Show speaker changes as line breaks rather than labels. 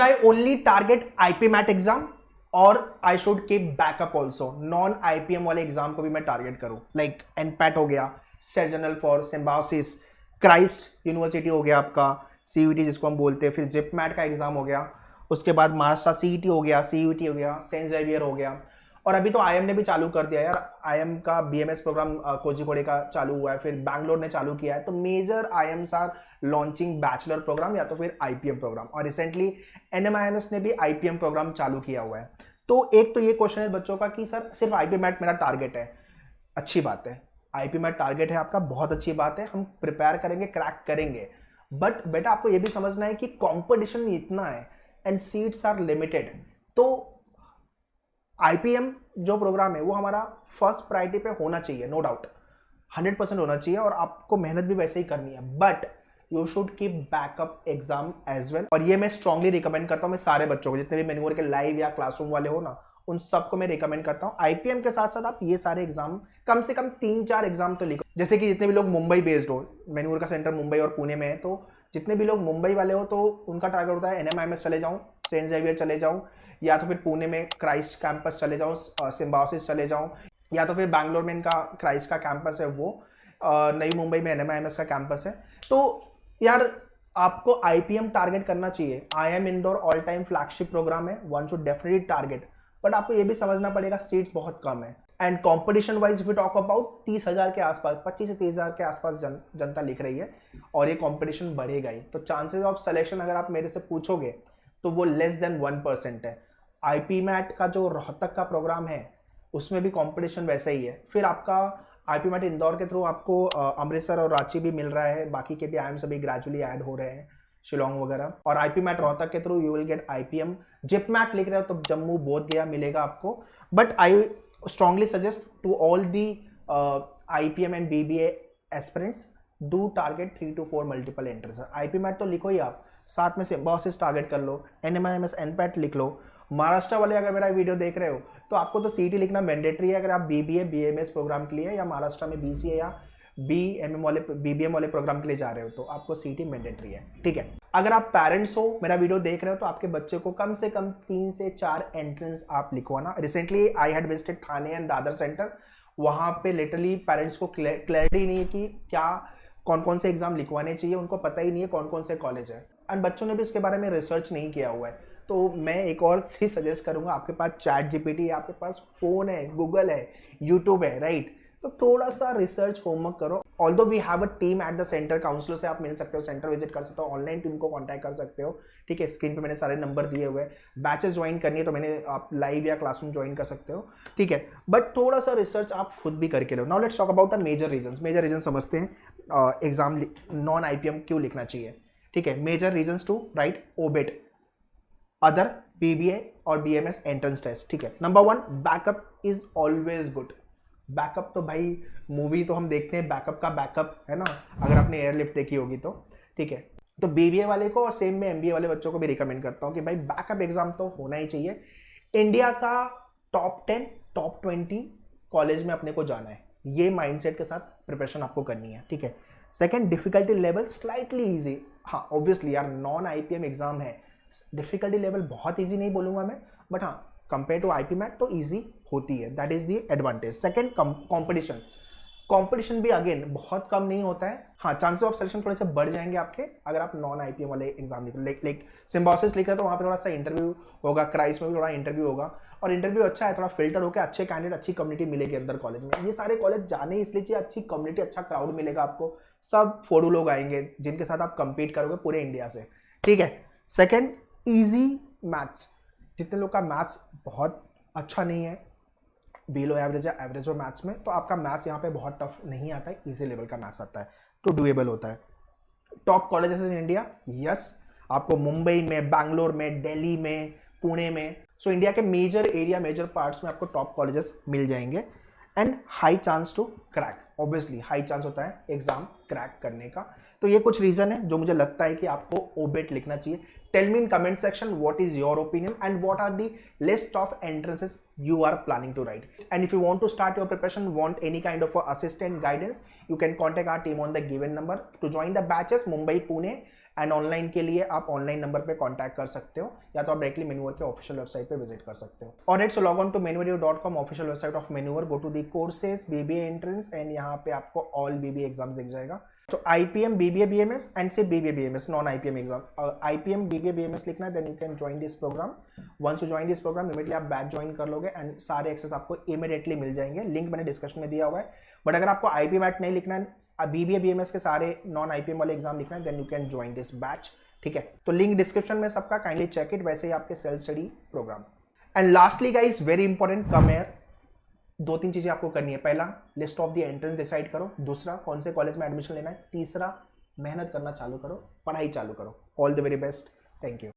आई only target IPMAT exam और I should keep backup also? Non IPM वाले exam को भी मैं टारगेट करूं, लाइक एनपैट हो गया, SET general for Symbiosis, Christ University हो गया आपका, सीयूटी जिसको हम बोलते हैं, फिर जिप मैट का एग्जाम हो गया, उसके बाद महाराष्ट्र सीईटी हो गया, सीयूटी हो गया, सेंट जेवियर हो गया, और अभी तो आईएम ने भी चालू कर दिया यार, आईएम का बीएमएस प्रोग्राम कोझिकोडे का चालू हुआ है, फिर बैंगलोर ने चालू किया है। तो major IIMs are launching bachelor program या तो फिर आईपीएम प्रोग्राम, और रिसेंटली एनएमआईएमएस ने भी आईपीएम प्रोग्राम चालू किया हुआ है। तो एक तो ये क्वेश्चन है बच्चों का कि सर सिर्फ आईपी मैट मेरा टारगेट है, अच्छी बात है, आईपी मैट टारगेट है आपका, बहुत अच्छी बात है, हम प्रिपेयर करेंगे, क्रैक करेंगे, बट बेटा आपको ये भी समझना है कि कंपटीशन इतना है एंड सीट्स आर लिमिटेड। तो आईपीएम जो प्रोग्राम है वो हमारा फर्स्ट प्रायोरिटी पे होना चाहिए, नो डाउट 100% होना चाहिए, और आपको मेहनत भी वैसे ही करनी है, but you should keep backup exam as well. और ये मैं स्ट्रांगली रिकमेंड करता हूँ मैं सारे बच्चों को, जितने भी मैन्योर के लाइव या क्लासरूम वाले हो ना, उन सबको मैं रिकमेंड करता हूँ आईपीएम के साथ साथ आप ये सारे एग्जाम कम से कम 3-4 एग्जाम तो लिखो। जैसे कि जितने भी लोग मुंबई बेस्ड हो, मैन्योर का सेंटर मुंबई और पुणे में है, तो जितने भी लोग मुंबई वाले हो तो उनका टारगेट होता है एनएमआईएमएस चले जाऊँ, सेंट जेवियर चले जाऊँ, या तो फिर पुणे में क्राइस्ट कैंपस चले जाऊँ, सिम्बायोसिस चले जाऊँ, या तो फिर बैंगलोर में इनका क्राइस्ट का कैंपस है वो, नई मुंबई में एनएमआईएमएस का कैंपस है। तो यार आपको आईपीएम टारगेट करना चाहिए। IM Indore all time flagship program है, one should definitely target, but आपको ये भी समझना पड़ेगा सीट्स बहुत कम है, and competition wise if you talk about 30,000 के आसपास, 25 से 30,000 के आसपास जनता लिख रही है, और ये कंपटीशन बढ़ेगा ही। तो चांसेस ऑफ सिलेक्शन अगर आप मेरे से पूछोगे तो वो लेस देन 1% है। आईपी मैट का जो रोहतक का प्रोग्राम है उसमें भी कंपटीशन वैसा ही है। फिर आपका आईपी मैट इंदौर के थ्रू आपको अमृतसर और रांची भी मिल रहा है, बाकी के भी आईएम सभी ग्रेजुअली ऐड हो रहे हैं, शिलोंग वगैरह, और आईपी मैट रोहतक के through you will get IPM. JIPMAT लिख रहे हो तो जम्मू बोध गया मिलेगा आपको, but I strongly suggest to all the IPM and BBA aspirants do target 3 to 4 multiple entrance. IPMAT तो लिखो ही आप, साथ में सिम्बायोसिस टारगेट कर लो, एनएमआईएमएस एनपैट लिख लो। महाराष्ट्र वाले अगर मेरा वीडियो देख रहे हो तो आपको तो सीईटी लिखना मैंडेटरी है अगर आप बीबीए बीएमएस प्रोग्राम के लिए, या महाराष्ट्र में बीसीए या बीएमएम वाले बीबीएम वाले प्रोग्राम के लिए जा रहे हो तो आपको सीईटी मैंडेटरी है, ठीक है। अगर आप पेरेंट्स हो, मेरा वीडियो देख रहे हो, तो आपके बच्चे को कम से कम 3 से 4 एंट्रेंस आप लिखवाना। Recently I had visited Thane and Dadar centre, वहां पे लिटरली पेरेंट्स को क्लैरिटी नहीं है कि क्या कौन कौन से एग्जाम लिखवाने चाहिए, उनको पता ही नहीं है कौन कौन से कॉलेज है, एंड बच्चों ने भी इसके बारे में रिसर्च नहीं किया हुआ है। तो मैं एक और ही सजेस्ट करूंगा, आपके पास चैट जीपीटी, आपके पास फोन है, गूगल है, यूट्यूब है, राइट, तो थोड़ा सा रिसर्च होमवर्क करो। Although we have a team at the centre, counsellor से आप मिल सकते हो, सेंटर विजिट कर सकते हो, ऑनलाइन टीम को कांटेक्ट कर सकते हो, ठीक है। स्क्रीन पे मैंने सारे नंबर दिए हुए हैं। बैचेस ज्वाइन करनी है तो मैंने आप लाइव या क्लासरूम ज्वाइन कर सकते हो, ठीक है, बट थोड़ा सा रिसर्च आप खुद भी करके लो। Now let's talk about the major reasons. Major reason समझते हैं एग्जाम नॉन आईपीएम क्यों लिखना चाहिए, ठीक है। मेजर रीजंस टू राइट ओबेट अदर बीबीए और बीएमएस एंट्रेंस टेस्ट, ठीक है। Number 1, backup is always good. Backup तो भाई मूवी तो हम देखते हैं, बैकअप का बैकअप है ना, अगर आपने एयरलिफ्ट देखी होगी तो, ठीक है। तो बीबीए वाले को और सेम में एमबीए वाले बच्चों को भी रिकमेंड करता हूँ कि भाई बैकअप एग्जाम तो होना ही चाहिए। इंडिया का टॉप 10 टॉप 20 कॉलेज में अपने को जाना है, ये माइंडसेट के साथ प्रिपरेशन आपको करनी है, ठीक है। Second, difficulty level slightly easy. हाँ ऑब्वियसली यार नॉन आईपीएम एग्जाम है, डिफिकल्टी लेवल बहुत इजी नहीं बोलूंगा मैं, बट हाँ कंपेयर टू आईपी मैट तो इजी होती है, that is the advantage. Second, competition. Competition भी अगेन बहुत कम नहीं होता है, हाँ चांसेस ऑफ सिलेक्शन थोड़े से बढ़ जाएंगे आपके अगर आप नॉन आईपीएम वाले एग्जाम लिख लाइक सिम्बायोसिस लिख रहे तो वहाँ पे थोड़ा सा इंटरव्यू होगा, क्राइस्ट में भी थोड़ा इंटरव्यू होगा, और इंटरव्यू अच्छा है, थोड़ा फिल्टर होकर अच्छे कैंडिडेट, अच्छी कम्युनिटी मिलेगी अंदर कॉलेज में। ये सारे कॉलेज जाने इसलिए चाहिए, अच्छी कम्युनिटी, अच्छा क्राउड मिलेगा आपको, सब फोड़ू लोग आएंगे जिनके साथ आप कंपीट करोगे पूरे इंडिया से, ठीक है। Second, easy maths. जितने लोग का मैथ्स बहुत अच्छा नहीं है, बिलो एवरेज या एवरेज हो मैथ्स में, तो आपका मैथ्स यहाँ पे बहुत टफ नहीं आता है, इजी लेवल का मैथ्स आता है, तो डुएबल होता है। Top colleges in India, yes, आपको मुंबई में, बैंगलोर में, दिल्ली में, पुणे में, सो इंडिया के मेजर एरिया, मेजर पार्ट्स में आपको टॉप कॉलेजेस मिल जाएंगे। And high chance to crack, obviously high chance होता है एग्जाम क्रैक करने का। तो ये कुछ रीजन है जो मुझे लगता है कि आपको ओबेट लिखना चाहिए। Tell me in comment section what is your opinion and what are the list of entrances you are planning to write. And if you want to start your preparation, want any kind of assistant guidance, you can contact our team on the given number to join the batches Mumbai, Pune and online के लिए आप online number पे contact कर सकते हो या तो आप डायरेक्टली मेन्यूवर के ऑफिशियल वेबसाइट पे विजिट कर सकते हो। और so log on to menuver.com, official website of Menuver, go to the courses BBA entrance and यहाँ पे आपको ऑल बीबीए एग्जाम्स दिख जाएगा। तो IPM BBA BMS एंड से BBA BMS non IPM exam, IPM BBA BMS लिखना है, then you can join this program. Once you join this program immediately आप बैच ज्वाइन कर लोगे एंड सारे एक्सेस आपको इमीडिएटली मिल जाएंगे। लिंक मैंने डिस्क्रिप्शन में दिया हुआ है। बट अगर आपको IPM बैच नहीं लिखना है, BBA BMS के सारे नॉन IPM वाले एग्जाम लिखना है, then you can join this batch, ठीक है। तो लिंक डिस्क्रिप्शन में सबका, काइंडली चेक इट। वैसे ही आपके self study program. And lastly guys, very important, come here, 2-3 चीजें आपको करनी है। पहला, list of the entrance decide करो। दूसरा, कौन से कॉलेज में एडमिशन लेना है। तीसरा, मेहनत करना चालू करो, पढ़ाई चालू करो। All the very best, thank you.